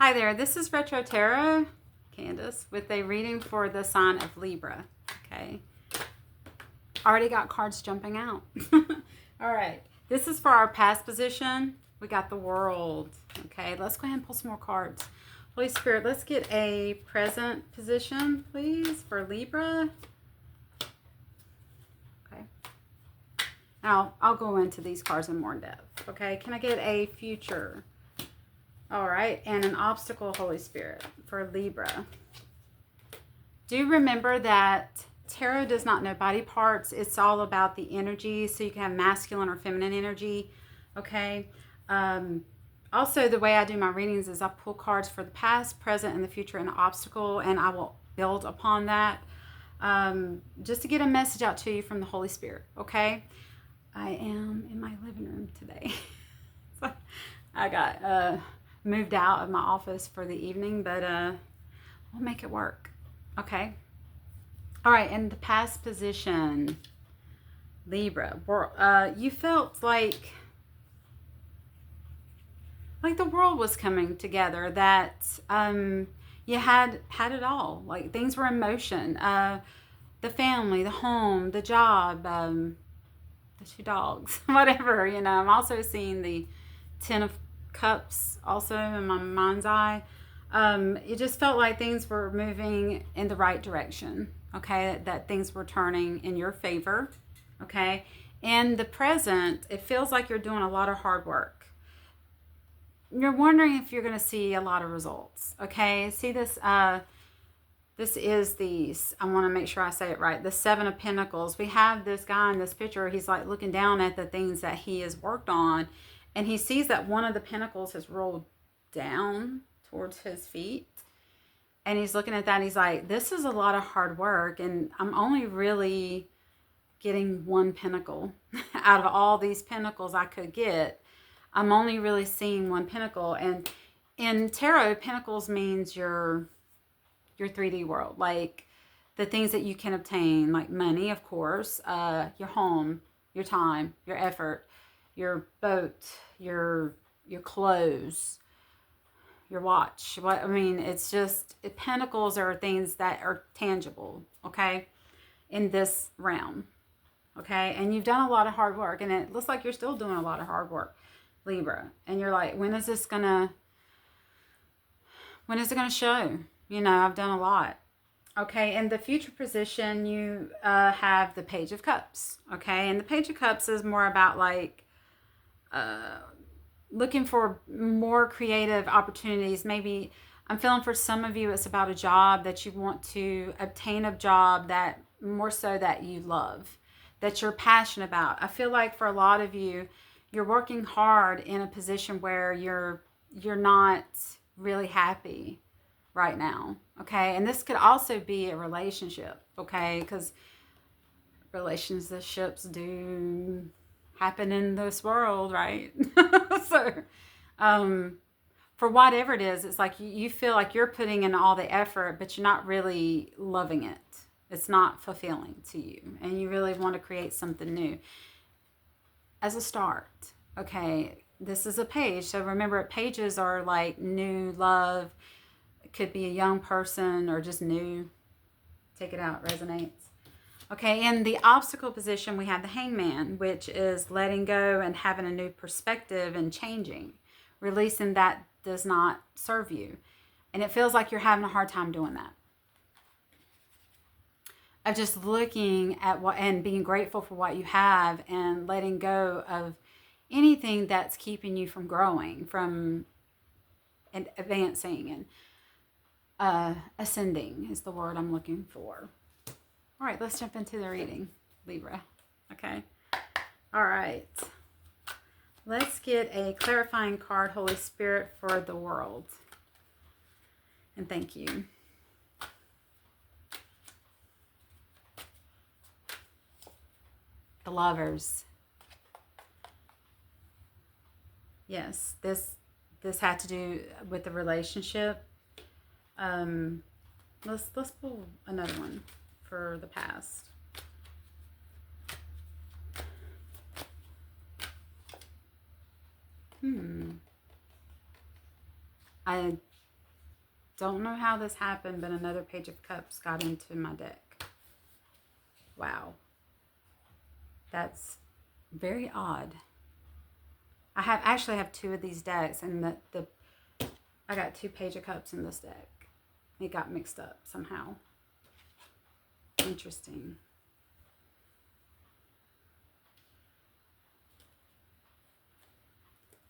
Hi there, this is Retro Tarot, Candace, with a reading for the sign of Libra. Okay, already got cards jumping out. All right, this is for our past position. We got the World. Okay, let's go ahead and pull some more cards. Holy Spirit, let's get a present position, please, for Libra. Okay. Now, I'll go into these cards in more depth. Okay, can I get a future? All right, and an obstacle, Holy Spirit, for Libra. Do remember that tarot does not know body parts. It's all about the energy, so you can have masculine or feminine energy, okay? Also, the way I do my readings is I pull cards for the past, present, and the future, and the obstacle, and I will build upon that just to get a message out to you from the Holy Spirit, okay? I am in my living room today. So I got... moved out of my office for the evening, but we'll make it work. Okay. All right, in the past position, Libra, you felt like the world was coming together, that you had it all. Like things were in motion. The family, the home, the job, the 2 dogs, whatever, you know. I'm also seeing the 10 of Cups also in my mind's eye. It just felt like things were moving in the right direction, okay? That things were turning in your favor, okay? In the present, it feels like you're doing a lot of hard work. You're wondering if you're going to see a lot of results, okay? See this, this is the, I want to make sure I say it right, the 7 of Pentacles. We have this guy in this picture. He's like looking down at the things that he has worked on, and he sees that one of the pentacles has rolled down towards his feet. And he's looking at that and he's like, this is a lot of hard work. And I'm only really getting 1 pentacle out of all these pentacles I could get. I'm only really seeing 1 pentacle. And in tarot, pentacles means your 3D world. Like the things that you can obtain, like money, of course, your home, your time, your effort, your boat, your clothes, your watch. What I mean, it's just pentacles are things that are tangible, okay, in this realm, okay. And you've done a lot of hard work, and it looks like you're still doing a lot of hard work, Libra. And you're like, when is it gonna show? You know, I've done a lot. Okay, in the future position, you have the Page of Cups. Okay, and the Page of Cups is more about like looking for more creative opportunities. Maybe I'm feeling for some of you it's about a job that you want to obtain, a job that more so that you love, that you're passionate about. I feel like for a lot of you, you're working hard in a position where you're not really happy right now, okay? And this could also be a relationship, okay? Because relationships do happen in this world, right? So for whatever it is, it's like you feel like you're putting in all the effort, but you're not really loving it. It's not fulfilling to you, and you really want to create something new as a start. Okay, this is a page, so remember, pages are like new love. It could be a young person or just new. Take it out, resonates. Okay, in the obstacle position, we have the Hangman, which is letting go and having a new perspective and changing, releasing that does not serve you. And it feels like you're having a hard time doing that. Of just looking at what and being grateful for what you have and letting go of anything that's keeping you from growing, from advancing, and ascending is the word I'm looking for. All right, let's jump into the reading, Libra. Okay. All right. Let's get a clarifying card, Holy Spirit, for the World. And thank you. The Lovers. Yes, this had to do with the relationship. Let's pull another one for the past. I Don't know how this happened, but another Page of Cups got into my deck. Wow. That's very odd. I actually have two of these decks, and I got two Page of Cups in this deck. It got mixed up somehow. Interesting.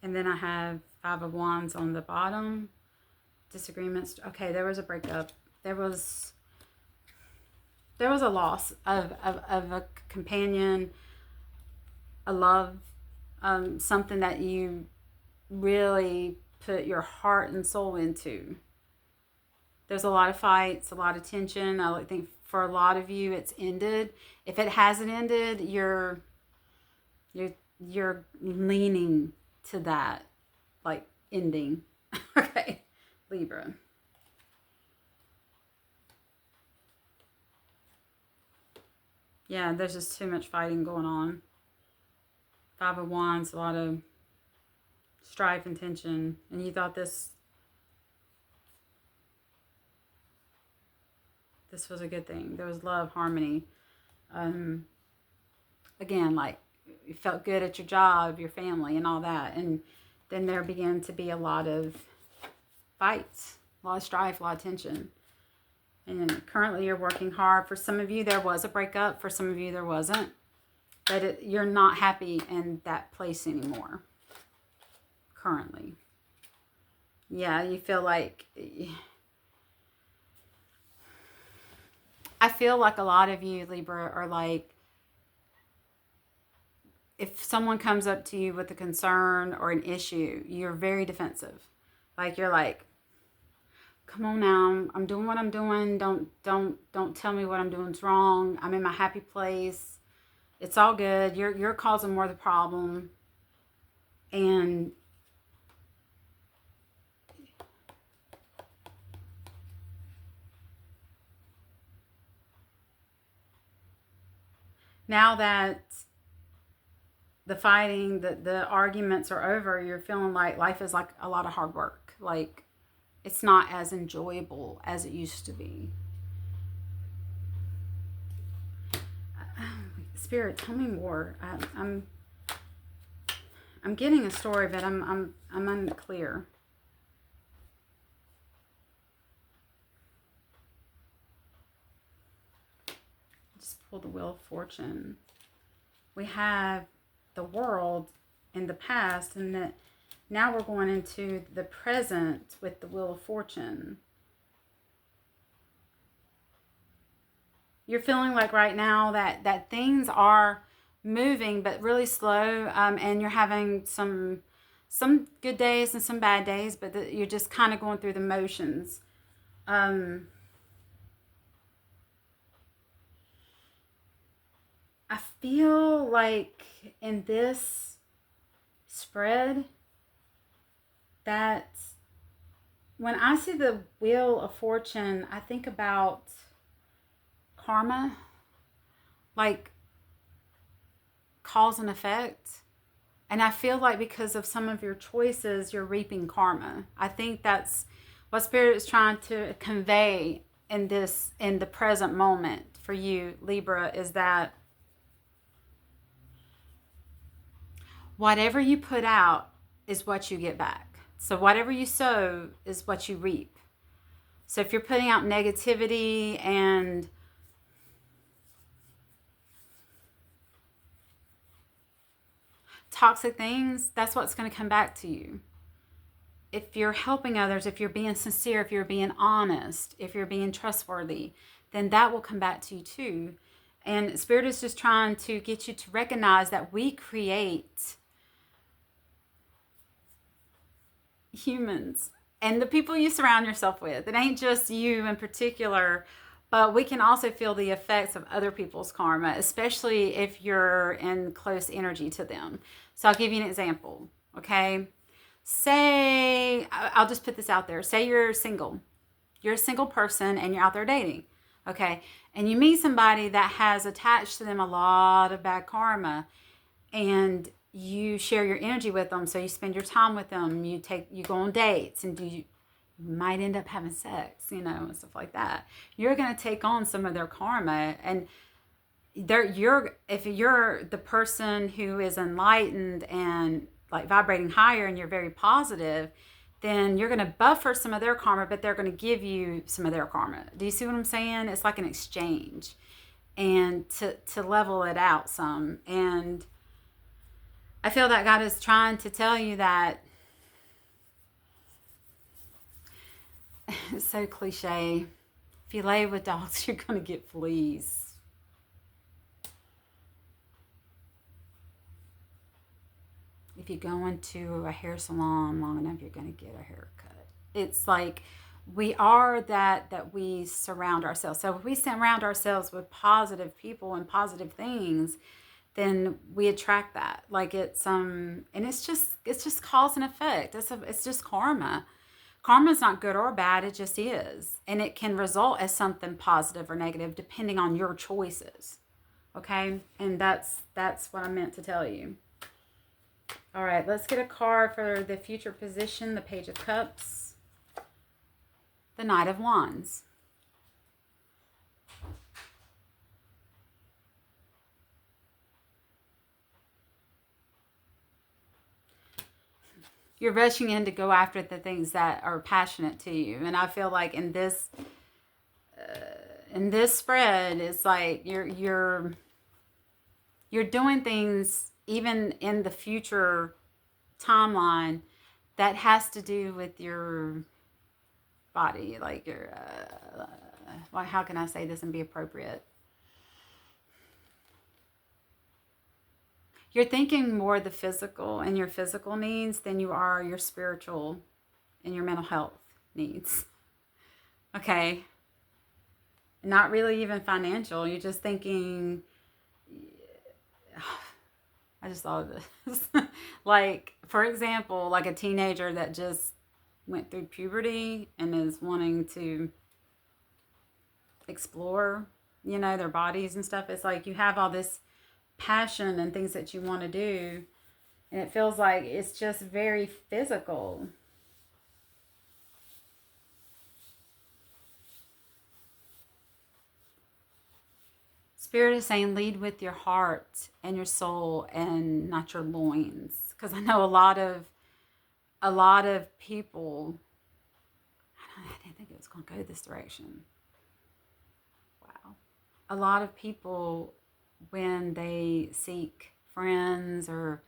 And then I have Five of Wands on the bottom. Disagreements. Okay, there was a breakup. There was a loss of a companion, a love, something that you really put your heart and soul into. There's a lot of fights, a lot of tension. I think for a lot of you, it's ended. If it hasn't ended, you're leaning to that, like, ending. Okay, Libra. Yeah, there's just too much fighting going on. Five of Wands, a lot of strife and tension. And you thought this was a good thing. There was love, harmony. Again, like, you felt good at your job, your family, and all that. And then there began to be a lot of fights, a lot of strife, a lot of tension. And currently you're working hard. For some of you, there was a breakup. For some of you, there wasn't. But you're not happy in that place anymore. Currently. Yeah, you feel like... I feel like a lot of you, Libra, are like... If someone comes up to you with a concern or an issue, you're very defensive. Like, you're like... Come on now, I'm doing what I'm doing. Don't tell me what I'm doing is wrong. I'm in my happy place. It's all good. You're causing more of the problem. And now that the fighting, the arguments are over, you're feeling like life is like a lot of hard work. Like, it's not as enjoyable as it used to be. Spirit, tell me more. I'm getting a story, but I'm unclear. Just pull the Wheel of Fortune. We have the World in the past, and that now we're going into the present with the Wheel of Fortune. You're feeling like right now that things are moving, but really slow, and you're having some good days and some bad days, but you're just kind of going through the motions. I feel like in this spread that when I see the Wheel of Fortune, I think about karma, like cause and effect. And I feel like because of some of your choices, you're reaping karma. I think that's what Spirit is trying to convey in the present moment for you, Libra, is that whatever you put out is what you get back. So whatever you sow is what you reap. So if you're putting out negativity and toxic things, that's what's going to come back to you. If you're helping others, if you're being sincere, if you're being honest, if you're being trustworthy, then that will come back to you too. And Spirit is just trying to get you to recognize that we create humans and the people you surround yourself with. It ain't just you in particular, but we can also feel the effects of other people's karma, especially if you're in close energy to them. So I'll give you an example, okay? Say, I'll just put this out there. Say you're single. You're a single person and you're out there dating, okay? And you meet somebody that has attached to them a lot of bad karma, and you share your energy with them. So you spend your time with them. You go on dates and might end up having sex, and stuff like that. You're going to take on some of their karma, and if you're the person who is enlightened and like vibrating higher and you're very positive, then you're going to buffer some of their karma, but they're going to give you some of their karma. Do you see what I'm saying? It's like an exchange, and to level it out some. And I feel that God is trying to tell you that. It's so cliche. If you lay with dogs, you're going to get fleas. If you go into a hair salon long enough, you're going to get a haircut. It's like we are that we surround ourselves. So if we surround ourselves with positive people and positive things, then we attract that. Like and it's just cause and effect. It's just karma. Karma is not good or bad, it just is. And it can result as something positive or negative depending on your choices. Okay? And that's what I meant to tell you. All right, let's get a card for the future position, the Page of Cups, the Knight of Wands. You're rushing in to go after the things that are passionate to you. And I feel like in this spread, it's like you're doing things even in the future timeline that has to do with your body, like your how can I say this and be appropriate? You're thinking more the physical and your physical needs than you are your spiritual and your mental health needs. Okay. Not really even financial. You're just thinking, I just thought of this. Like, for example, like a teenager that just went through puberty and is wanting to explore, their bodies and stuff. It's like you have all this passion and things that you want to do, and it feels like it's just very physical. Spirit is saying lead with your heart and your soul and not your loins, because I know a lot of people, I didn't think it was going to go this direction. Wow. A lot of people, when they seek friends or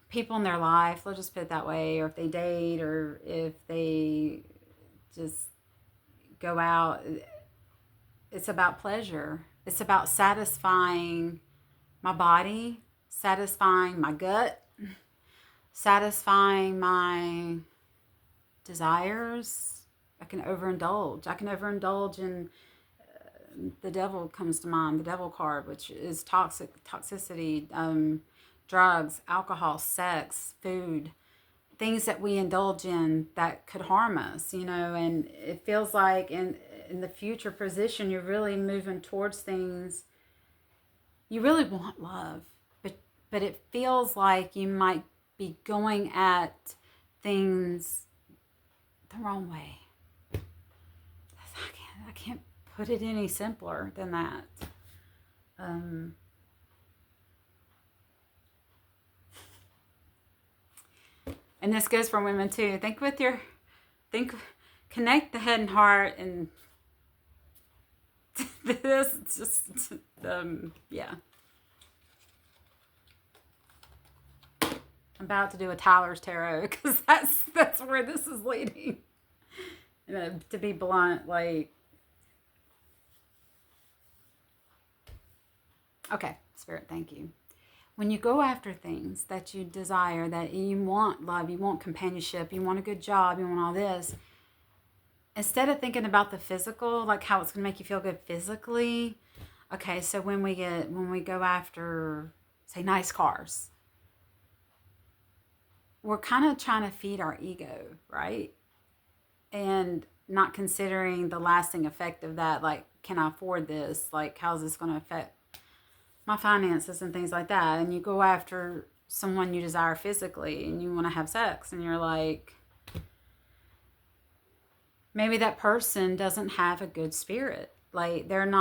people in their life, let's just put it that way, or if they date or if they just go out, it's about pleasure. It's about satisfying my body, satisfying my gut, satisfying my desires. I can overindulge in the devil comes to mind, the devil card, which is toxicity, drugs, alcohol, sex, food, things that we indulge in that could harm us, and it feels like in the future position, you're really moving towards things. You really want love, but it feels like you might be going at things the wrong way. I can't put it any simpler than that. And this goes for women too. Connect the head and heart, and this just, yeah. I'm about to do a Tyler's Tarot because that's where this is leading. To be blunt, like, okay, Spirit, thank you. When you go after things that you desire, that you want love, you want companionship, you want a good job, you want all this, instead of thinking about the physical, like how it's going to make you feel good physically, okay, so when we go after, say, nice cars, we're kind of trying to feed our ego, right? And not considering the lasting effect of that, like, can I afford this? Like, how's this going to affect my finances and things like that? And you go after someone you desire physically and you want to have sex, and you're like, maybe that person doesn't have a good spirit. Like they're in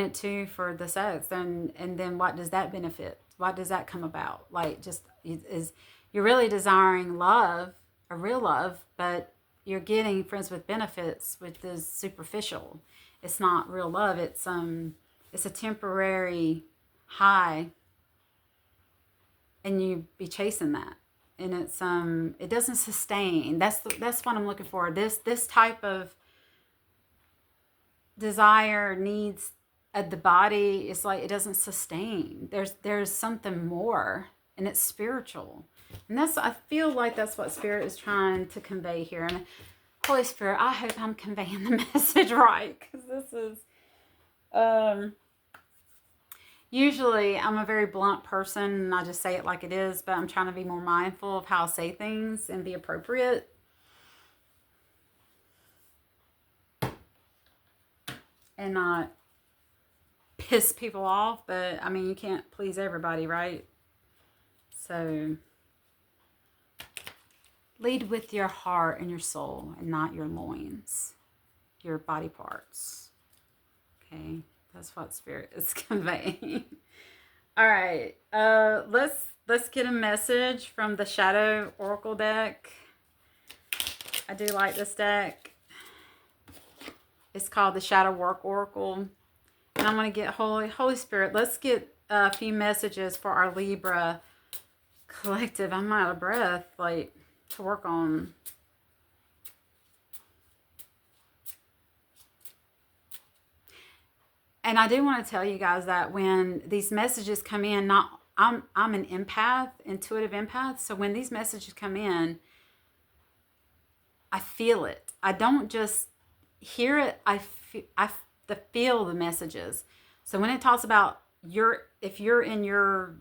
it too for the sex. And then what does that benefit? What does that come about? Like just is you're really desiring love, a real love, but you're getting friends with benefits, which is superficial. It's not real love. It's a temporary high, and you be chasing that, and it doesn't sustain. That's what I'm looking for. This type of desire needs the body. It's like it doesn't sustain. There's something more, and it's spiritual, and I feel like that's what Spirit is trying to convey here. And Holy Spirit, I hope I'm conveying the message right, because this is usually I'm a very blunt person and I just say it like it is, but I'm trying to be more mindful of how I say things and be appropriate. And not piss people off, but I mean, you can't please everybody, right? So lead with your heart and your soul and not your loins, your body parts. Okay, that's what Spirit is conveying. All right, let's get a message from the Shadow Oracle deck. I do like this deck. It's called the Shadow Work Oracle. And I'm going to get Holy Spirit. Let's get a few messages for our Libra collective. I'm out of breath, like, to work on. And I do want to tell you guys that when these messages come in, I'm an empath, intuitive empath. So when these messages come in, I feel it. I don't just hear it. I feel the messages. So when it talks about if you're in your,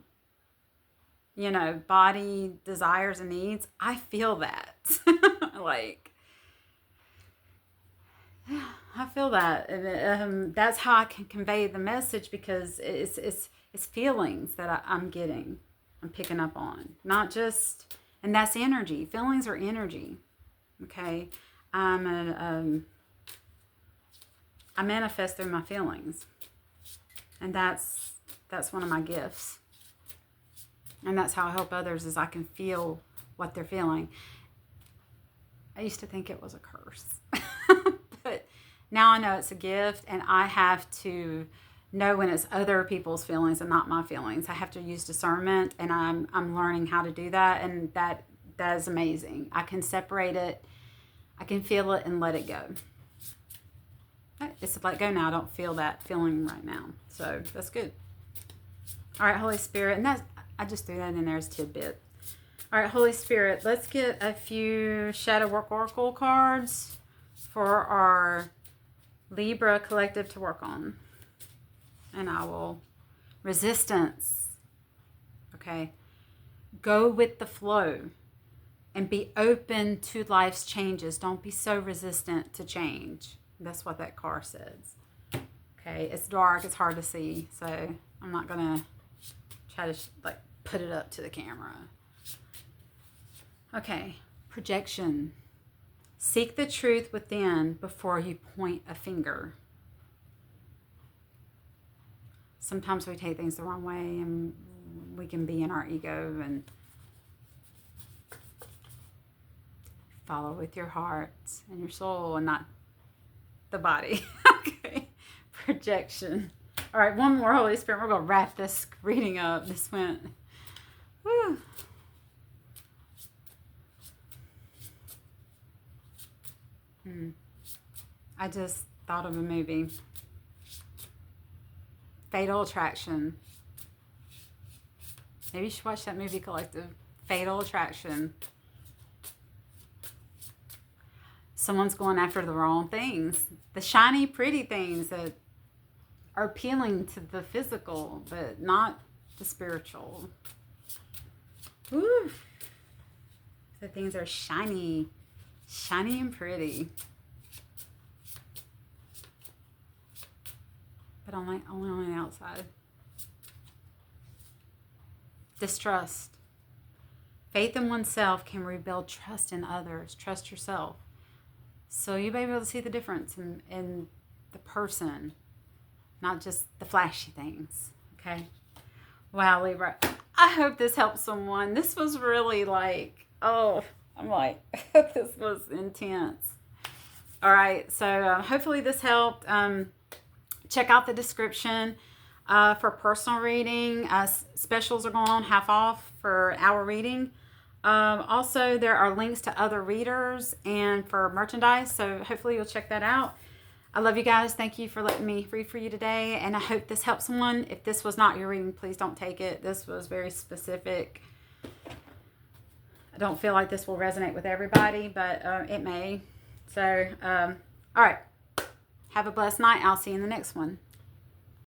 body desires and needs, I feel that. Like, I feel that. And that's how I can convey the message, because it's feelings that I'm getting, I'm picking up on, not just, and that's energy. Feelings are energy. Okay. I manifest through my feelings, and that's one of my gifts, and that's how I help others, is I can feel what they're feeling. I used to think it was a curse, but now I know it's a gift, and I have to know when it's other people's feelings and not my feelings. I have to use discernment, and I'm learning how to do that, and that is amazing. I can separate it, I can feel it and let it go. It's let go now. I don't feel that feeling right now. So that's good. All right, Holy Spirit. And I just threw that in there as a tidbit. All right, Holy Spirit, let's get a few Shadow Work Oracle cards for our Libra collective to work on. And I will. Resistance. Okay. Go with the flow and be open to life's changes. Don't be so resistant to change. That's what that card says. Okay, it's dark, it's hard to see, so I'm not gonna try to put it up to the camera. Okay, projection. Seek the truth within before you point a finger. Sometimes we take things the wrong way, and we can be in our ego, and follow with your heart and your soul and not the body. Okay. Projection. All right, one more, Holy Spirit. We're going to wrap this reading up. This went. Whew. I just thought of a movie. Fatal Attraction. Maybe you should watch that movie, collective. Fatal Attraction. Someone's going after the wrong things. The shiny, pretty things that are appealing to the physical, but not the spiritual. Woo! The things are shiny and pretty. But only on the outside. Distrust. Faith in oneself can rebuild trust in others. Trust yourself. So you'll be able to see the difference in the person, not just the flashy things. Okay. Wow, Libra. I hope this helps someone. This was really like, oh, I'm like, this was intense. All right. So hopefully this helped. Check out the description for personal reading. Specials are going on half off for our reading. Also, there are links to other readers and for merchandise. So hopefully you'll check that out. I love you guys. Thank you for letting me read for you today. And I hope this helps someone. If this was not your reading, please don't take it. This was very specific. I don't feel like this will resonate with everybody, but it may. So, all right. Have a blessed night. I'll see you in the next one.